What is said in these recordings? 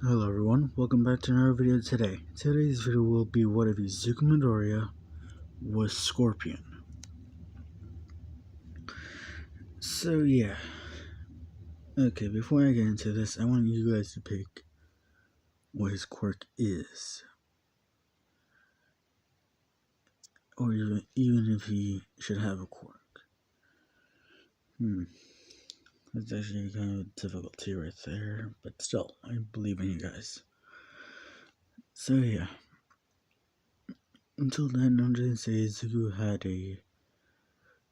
Hello everyone, welcome back to another video today. Today's video will be what if Izuku Midoriya was Scorpion. So yeah. Okay, before I get into this, I want you guys to pick what his quirk is. Or even if he should have a quirk. That's actually kind of a difficulty right there, but still, I believe in you guys. So yeah. Until then, I'm just gonna say Izuku had a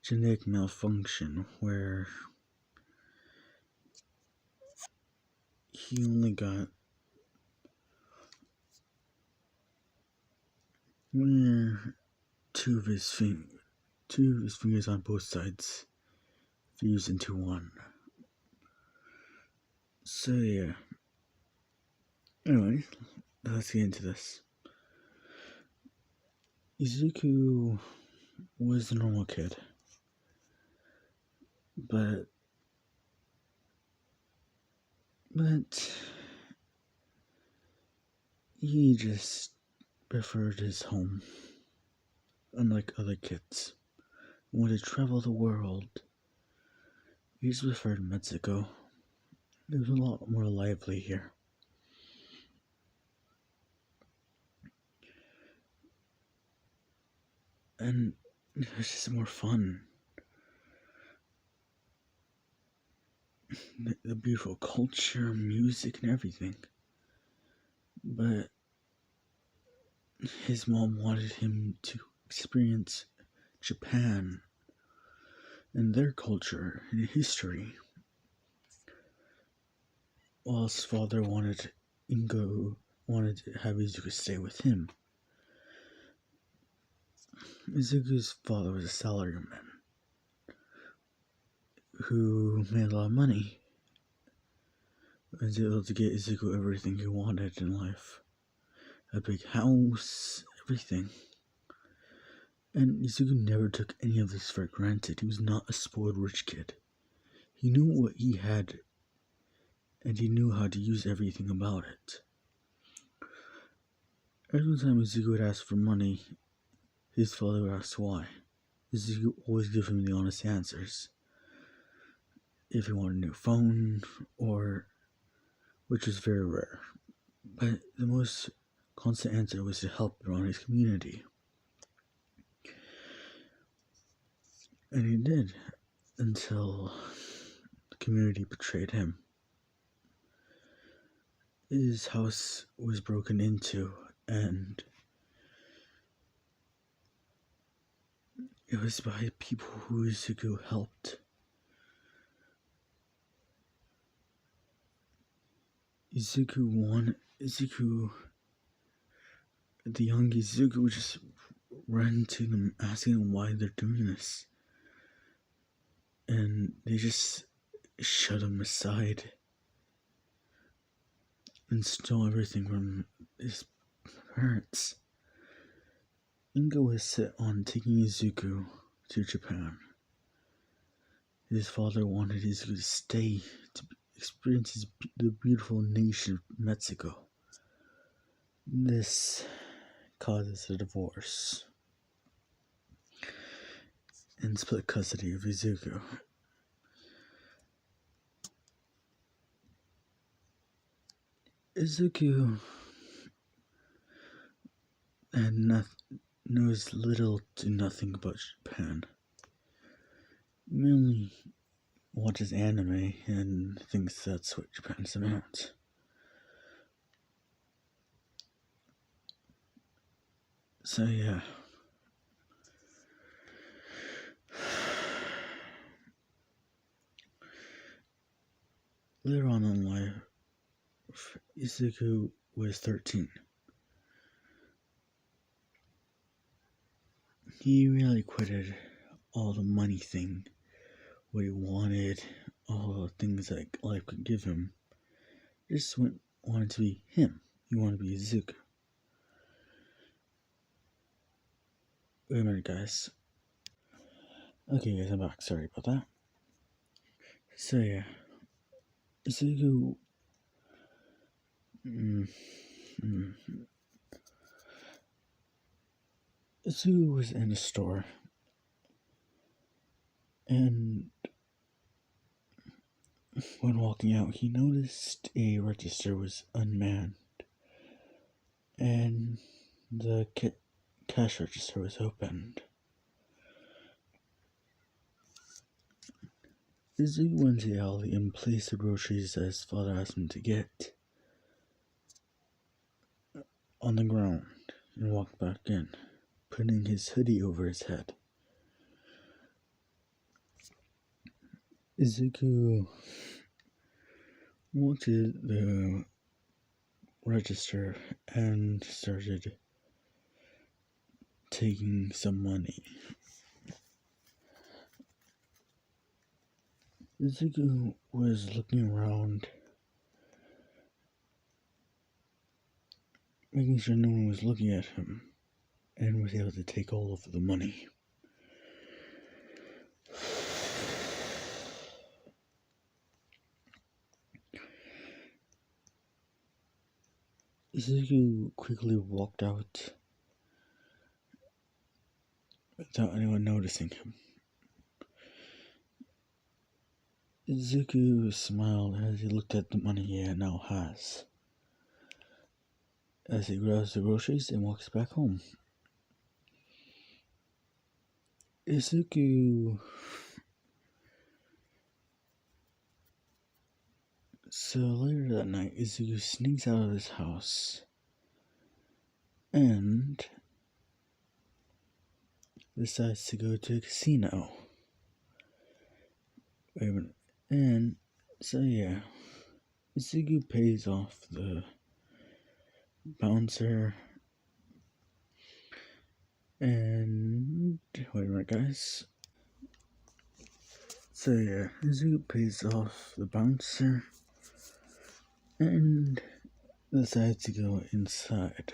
genetic malfunction where he only got two of his fingers on both sides fused into one. So yeah. Anyway, let's get into this. Izuku was a normal kid, but he just preferred his home. Unlike other kids who wanted to travel the world, he just preferred Mexico. It was a lot more lively here. And it was just more fun. The beautiful culture, music, and everything. But his mom wanted him to experience Japan and their culture and history, while his father wanted to have Izuku stay with him. Izuku's father was a salaryman who made a lot of money and was able to get Izuku everything he wanted in life. A big house, everything. And Izuku never took any of this for granted. He was not a spoiled rich kid. He knew what he had, and he knew how to use everything about it. Every time Izuku would ask for money, his father would ask why. Izuku always gave him the honest answers. If he wanted a new phone, which was very rare. But the most constant answer was to help around his community. And he did, until the community betrayed him. His house was broken into, and it was by people who Izuku helped. The young Izuku would just run to them asking them why they're doing this. And they just shut him aside and stole everything from his parents. Ingo was set on taking Izuku to Japan. His father wanted Izuku to stay to experience the beautiful nation of Mexico. This causes a divorce and split custody of Izuku. Izuku knows little to nothing about Japan. He mainly watches anime and thinks that's what Japan's about. So yeah. Later on in life, Izuku was 13. He really quitted all the money thing, what he wanted, all the things that life could give him. Just wanted to be him. He wanted to be Izuku. Wait a minute, guys. Okay, guys, I'm back. Sorry about that. So yeah, Izuku Sue was in a store, and when walking out, he noticed a register was unmanned, and the cash register was opened. Sue went to the alley and placed the groceries that his father asked him to get on the ground and walked back in, putting his hoodie over his head. Izuku walked to the register and started taking some money. Izuku was looking around, making sure no one was looking at him, and was able to take all of the money. Izuku quickly walked out without anyone noticing him. Izuku smiled as he looked at the money he now has, as he grabs the groceries and walks back home. So later that night, Izuku sneaks out of his house and decides to go to a casino. Wait a minute. And so yeah, Izuku pays off the bouncer. And wait a minute, guys. So yeah, Izuku pays off the bouncer and decides to go inside.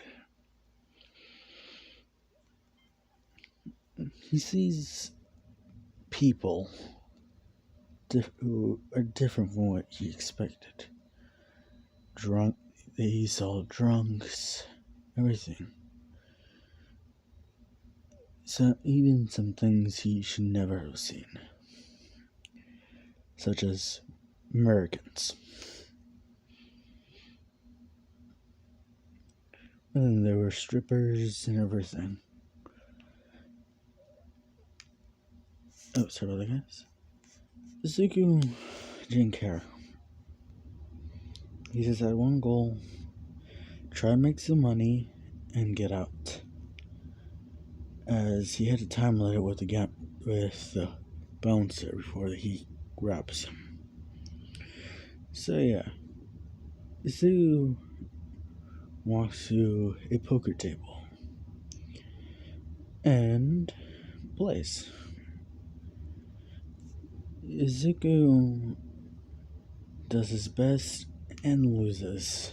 He sees people who are different from what he expected. He saw drunks, everything. So even some things he should never have seen, such as Americans. And then there were strippers and everything. Oh, sorry about that, guys. Izuku didn't care. He just had one goal: try to make some money and get out. As he had a time limit with the bouncer before he grabs him. So yeah, Izuku walks to a poker table and plays. Izuku does his best and loses.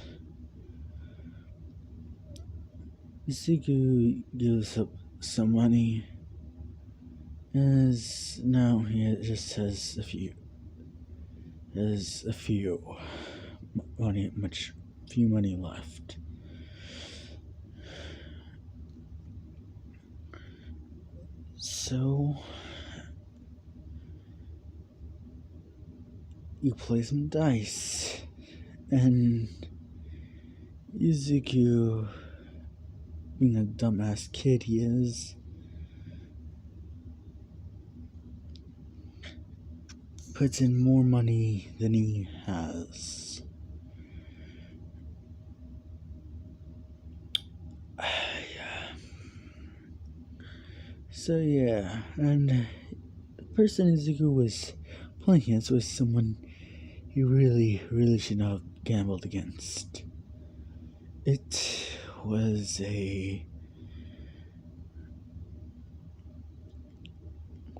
Izuku gives up some money, as now he just has a few money left. So you play some dice, and Izuku, being a dumbass kid he is, puts in more money than he has. So yeah, and the person Izuku was playing against was someone he really should not have gambled against. It was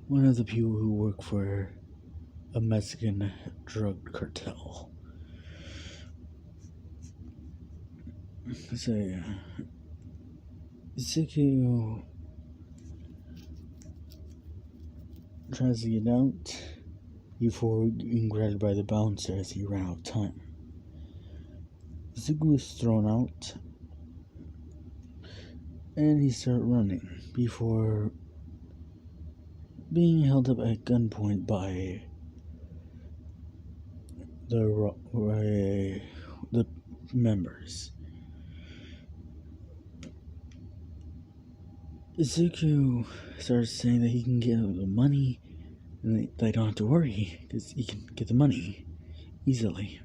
one of the people who work for a Mexican drug cartel. So yeah, Izuku tries to get out before being grabbed by the bouncer as he ran out of time. Izuku is thrown out, and he starts running before being held up at gunpoint by the members. Izuku starts saying that he can get the money, and they don't have to worry because he can get the money easily.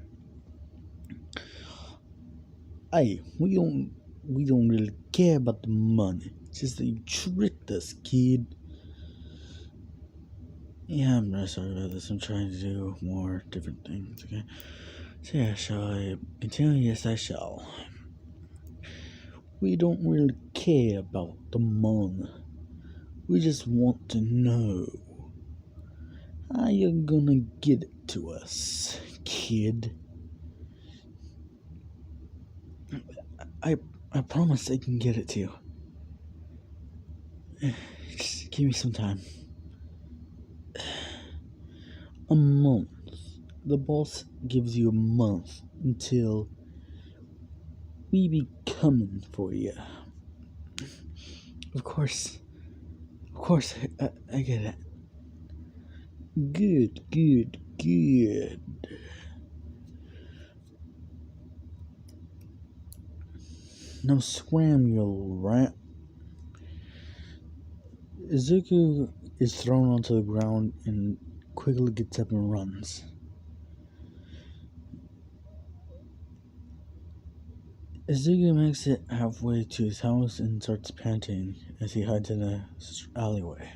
Hey, we don't really care about the money. It's just that you tricked us, kid. Yeah, I'm really sorry about this. I'm trying to do more different things, okay? So yeah, shall I continue? Yes, I shall. We don't really care about the money. We just want to know how you're gonna get it to us, kid. I promise I can get it to you. Just give me some time. A month. The boss gives you a month until we be coming for you. Of course, I get it. Good. Now scram, you little rat. Izuku is thrown onto the ground and quickly gets up and runs. Izuku makes it halfway to his house and starts panting as he hides in a alleyway.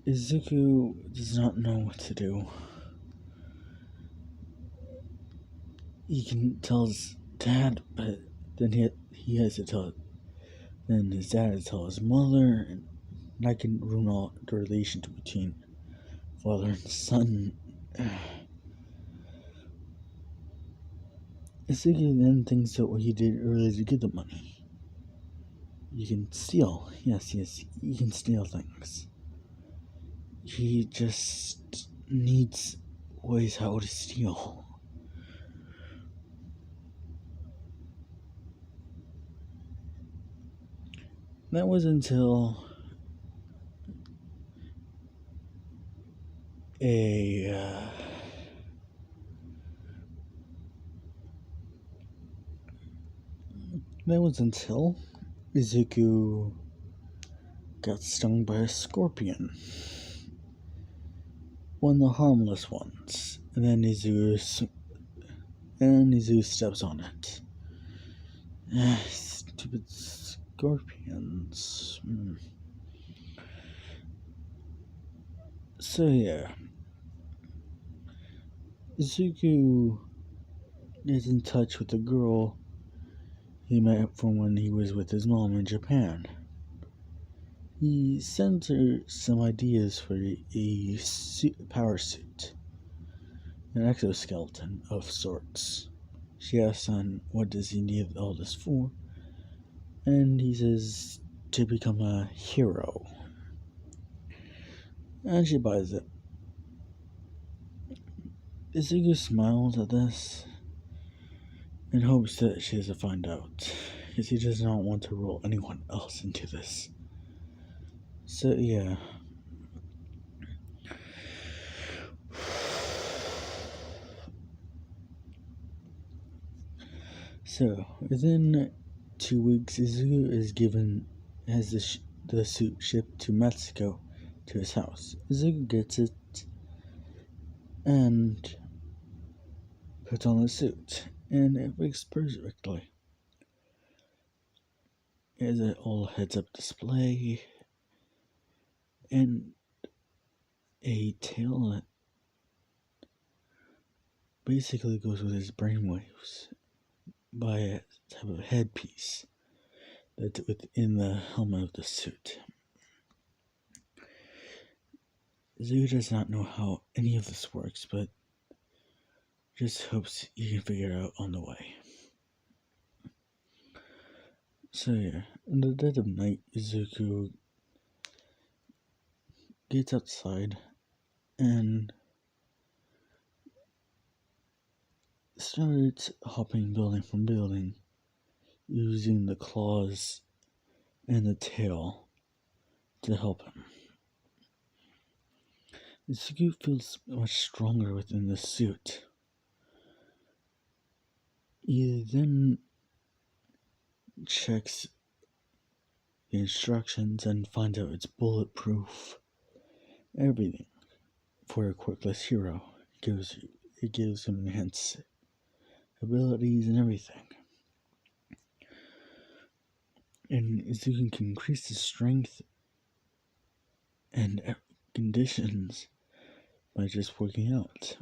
Izuku does not know what to do. He can tell his dad, but then he has to tell then his dad has to tell his mother, and that can ruin all the relation between father and son. Izuku then thinks that what he did earlier to get the money. You can steal. Yes, you can steal things. He just needs ways how to steal. That was until Izuku got stung by a scorpion. One of the harmless ones. And then Izuku steps on it. Stupid scorpions. So yeah. Izuku is in touch with a girl he met from when he was with his mom in Japan. He sends her some ideas for a power suit, an exoskeleton of sorts. She asks him what does he need all this for, and he says to become a hero. And she buys it. Izuku smiles at this and hopes that she doesn't find out, because he does not want to roll anyone else into this. So yeah. So within 2 weeks, Izuku has the suit shipped to Mexico to his house. Izuku gets it and puts on the suit, and it works perfectly. It has an all heads-up display and a tail that basically goes with his brainwaves by a type of headpiece that's within the helmet of the suit. Izuku does not know how any of this works, but just hopes he can figure it out on the way. So yeah, in the dead of night, Izuku gets outside and starts hopping building from building, using the claws and the tail to help him. Izuku feels much stronger within the suit. He then checks the instructions and finds out it's bulletproof. Everything for a quirkless hero. It gives him enhanced abilities and everything. And Izuku can increase his strength and conditions by just working out.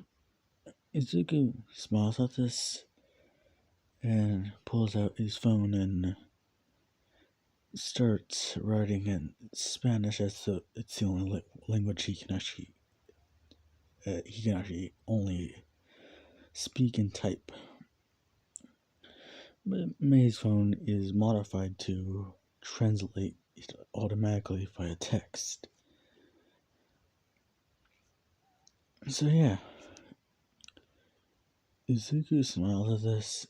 Izuku smiles at this and pulls out his phone and starts writing in Spanish as it's the only language he can actually only speak and type. But May's phone is modified to translate it automatically via text. So yeah, Izuku smiles at this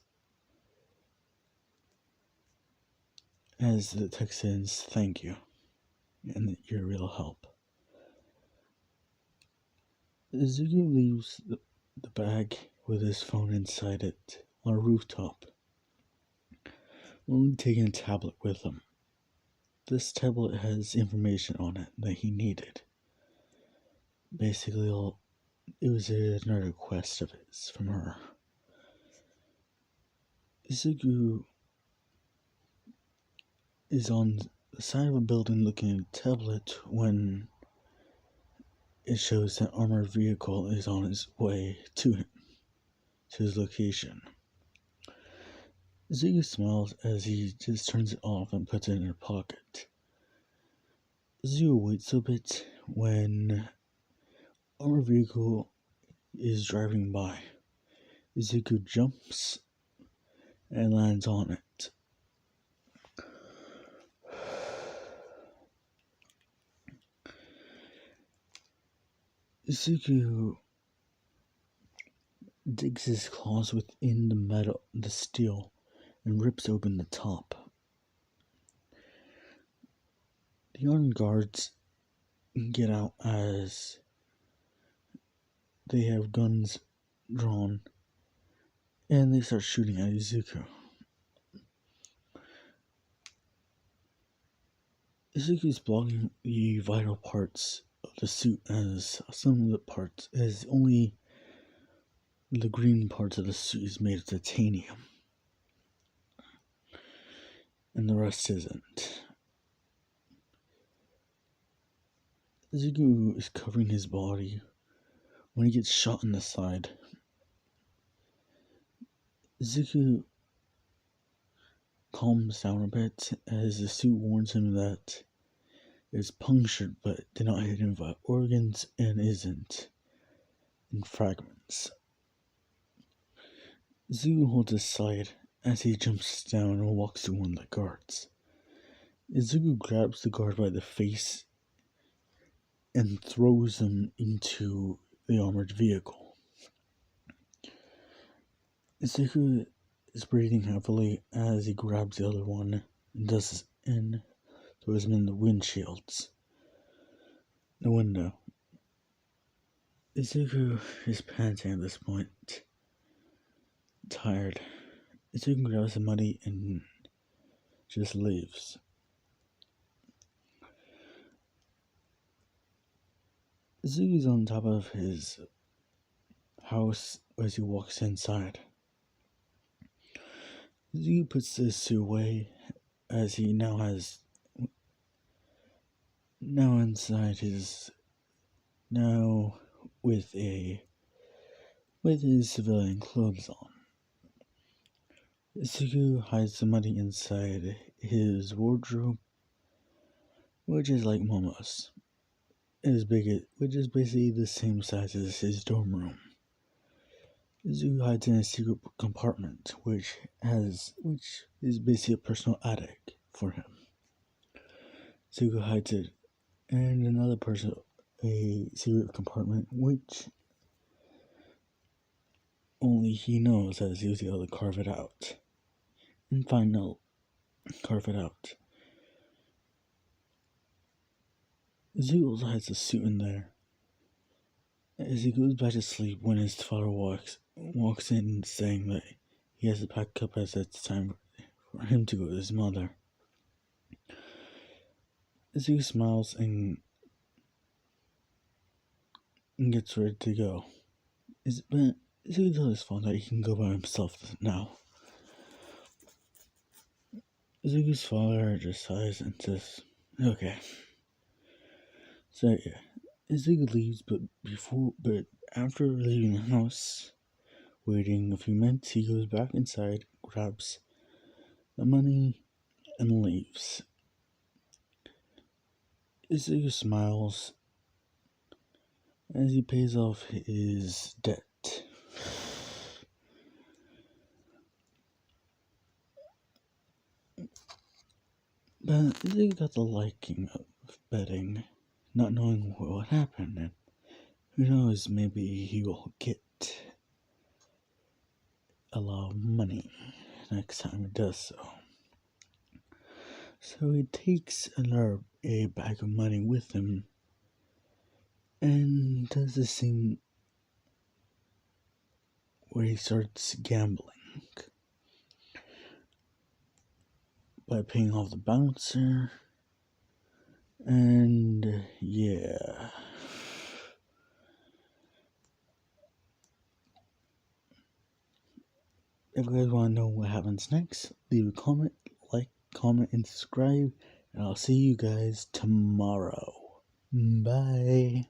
as the text says, "Thank you, and you're a real help." Izuku leaves the bag with his phone inside it on a rooftop, only taking a tablet with him. This tablet has information on it that he needed. Basically, it was another quest of his from her. Izuku is on the side of a building looking at a tablet when it shows that armored vehicle is on its way to him, to his location. Izuku smiles as he just turns it off and puts it in her pocket. Izuku waits a bit when armored vehicle is driving by. Izuku jumps and lands on it. Izuku digs his claws within the steel, and rips open the top. The armed guards get out as they have guns drawn, and they start shooting at Izuku. Izuku is blocking the vital parts of the suit, as some of the parts, as only the green parts of the suit is made of titanium, and the rest isn't. Izuku is covering his body when he gets shot in the side. Izuku calms down a bit as the suit warns him that it's punctured but did not hit him via organs and isn't in fragments. Izuku holds his side as he jumps down and walks to one of the guards. Izuku grabs the guard by the face and throws him into the armored vehicle. Izuku is breathing heavily as he grabs the other one and throws him in the window. Izuku is panting at this point, tired. Izuku grabs the money and just leaves. Izuku's on top of his house as he walks inside. Izuku puts this suit away as he now inside his with his civilian clothes on. Izuku hides the money inside his wardrobe, which is like Momo's. Which is basically the same size as his dorm room. Izuku hides in a secret compartment, which is basically a personal attic for him. Izuku hides it in another a secret compartment, which Only he knows that he was able to carve it out. And carve it out. Ezekiel also has a suit in there. As he goes back to sleep when his father walks in saying that he has to pack up as it's time for him to go with his mother. Ezekiel smiles and gets ready to go. But Ezekiel tells his father that he can go by himself now. Ezekiel's father just sighs and says, okay. So yeah, Ezekiel leaves, but after leaving the house, waiting a few minutes, he goes back inside, grabs the money, and leaves. Ezekiel smiles as he pays off his debt. But Ezekiel got the liking of betting, not knowing what would happen, and who knows, maybe he will get a lot of money next time he does so. So he takes a bag of money with him and does this thing where he starts gambling by paying off the bouncer, and yeah. If you guys want to know what happens next, leave a comment, comment, and subscribe, and I'll see you guys tomorrow. Bye.